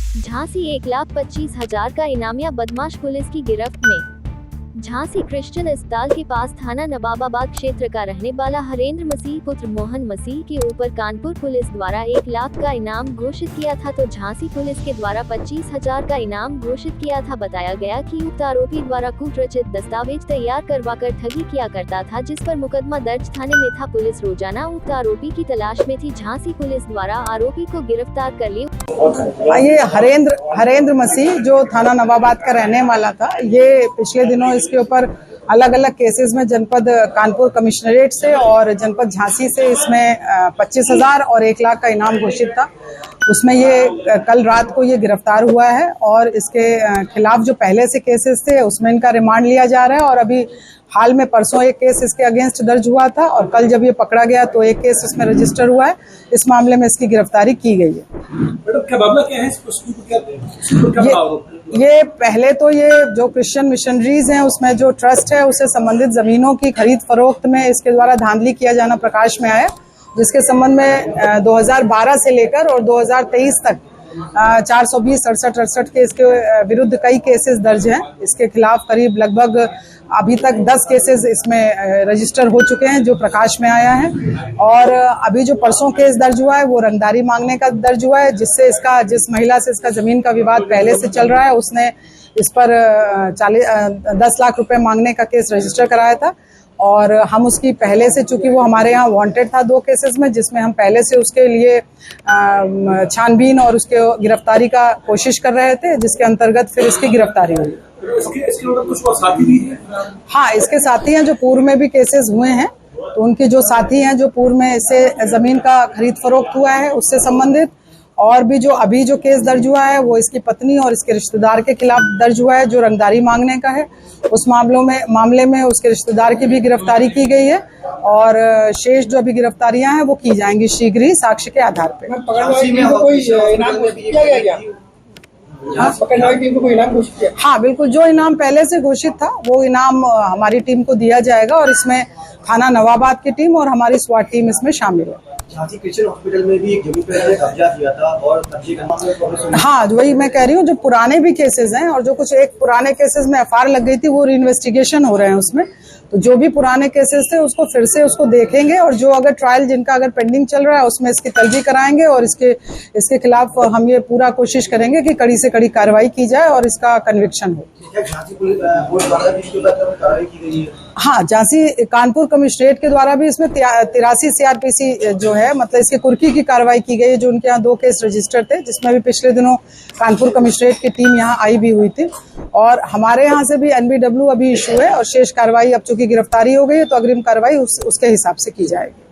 झांसी 1,25,000 का इनामिया बदमाश पुलिस की गिरफ्त में। झांसी क्रिश्चियन अस्पताल के पास थाना नवाबाबाद क्षेत्र का रहने वाला हरेंद्र मसीह पुत्र मोहन मसीह के ऊपर कानपुर पुलिस द्वारा 1 लाख का इनाम घोषित किया था, तो झांसी पुलिस के द्वारा 25,000 का इनाम घोषित किया था। बताया गया कि उक्त आरोपी द्वारा कूटरचित दस्तावेज तैयार करवाकर ठगी किया करता था, जिस पर मुकदमा दर्ज थाने में था। पुलिस रोजाना उक्त आरोपी की तलाश में थी। झांसी पुलिस द्वारा आरोपी को गिरफ्तार कर लिया। ये हरेंद्र मसीह जो थाना नवाबाद का रहने वाला था, ये पिछले दिनों इसके ऊपर अलग अलग केसेस में जनपद कानपुर कमिश्नरेट से और जनपद झांसी से इसमें 25,000 और 1 लाख का इनाम घोषित था। उसमें ये कल रात को ये गिरफ्तार हुआ है और इसके खिलाफ जो पहले से केसेस थे उसमें इनका रिमांड लिया जा रहा है। और अभी हाल में परसों एक केस इसके अगेंस्ट दर्ज हुआ था और कल जब ये पकड़ा गया तो एक केस इसमें रजिस्टर हुआ है। इस मामले में इसकी गिरफ्तारी की गई है। ये पहले तो ये जो क्रिश्चियन मिशनरीज हैं उसमें जो ट्रस्ट है उससे संबंधित जमीनों की खरीद फरोख्त में इसके द्वारा धांधली किया जाना प्रकाश में आया, जिसके संबंध में 2012 से लेकर और 2023 तक 420 68 के इसके विरुद्ध कई केसेस दर्ज हैं। इसके खिलाफ करीब लगभग अभी तक 10 केसेस इसमें रजिस्टर हो चुके हैं जो प्रकाश में आया है। और अभी जो परसों केस दर्ज हुआ है वो रंगदारी मांगने का दर्ज हुआ है, जिस महिला से इसका जमीन का विवाद पहले से चल रहा है उसने इस पर 10 लाख रुपए मांगने का केस रजिस्टर कराया था। और हम उसकी पहले से, चूंकि वो हमारे यहाँ वांटेड था 2 केसेस में, जिसमें हम पहले से उसके लिए छानबीन और उसके गिरफ्तारी का कोशिश कर रहे थे, जिसके अंतर्गत फिर इसकी गिरफ्तारी हुई। इसके कुछ और साथी भी हैं? हाँ, इसके साथी हैं जो पूर्व में भी केसेस हुए हैं, तो उनके जो साथी हैं जो पूर्व में इससे जमीन का खरीद फरोख्त हुआ है उससे संबंधित, और भी जो अभी जो केस दर्ज हुआ है वो इसकी पत्नी और इसके रिश्तेदार के खिलाफ दर्ज हुआ है जो रंगदारी मांगने का है। उस मामले में उसके रिश्तेदार की भी गिरफ्तारी की गई है और शेष जो अभी गिरफ्तारियां हैं वो की जाएंगी शीघ्र ही साक्ष्य के आधार पर। हाँ बिल्कुल, जो इनाम पहले से घोषित था वो इनाम हमारी टीम को दिया जाएगा और इसमें थाना नवाबाद की टीम और हमारी स्वाट टीम इसमें शामिल है। झांसी क्रिश्चियन हॉस्पिटल में भी एक जमीन पर कब्जा किया था और कब्जे का मामला। हाँ, वही मैं कह रही हूँ, जो पुराने भी केसेस हैं और जो कुछ एक पुराने केसेस में एफआईआर लग गई थी वो इन्वेस्टिगेशन हो रहे हैं उसमें, तो जो भी पुराने केसेस थे उसको फिर से उसको देखेंगे और जो अगर ट्रायल जिनका अगर पेंडिंग चल रहा है उसमें इसकी तर्जी कराएंगे और इसके खिलाफ हम ये पूरा कोशिश करेंगे कि कड़ी से कड़ी कार्रवाई की जाए और इसका कन्विक्शन हो। हाँ, झांसी कानपुर कमिश्नरेट के द्वारा भी इसमें 83 CRPC जो है, मतलब इसके कुर्की की कार्रवाई की गई है। जो उनके यहाँ 2 केस रजिस्टर थे जिसमें भी पिछले दिनों कानपुर कमिश्नरेट की टीम यहाँ आई भी हुई थी और हमारे यहाँ से भी NBW अभी इशू है और शेष कार्रवाई, अब चूंकि गिरफ्तारी हो गई है तो अग्रिम कार्रवाई उसके हिसाब से की जाएगी।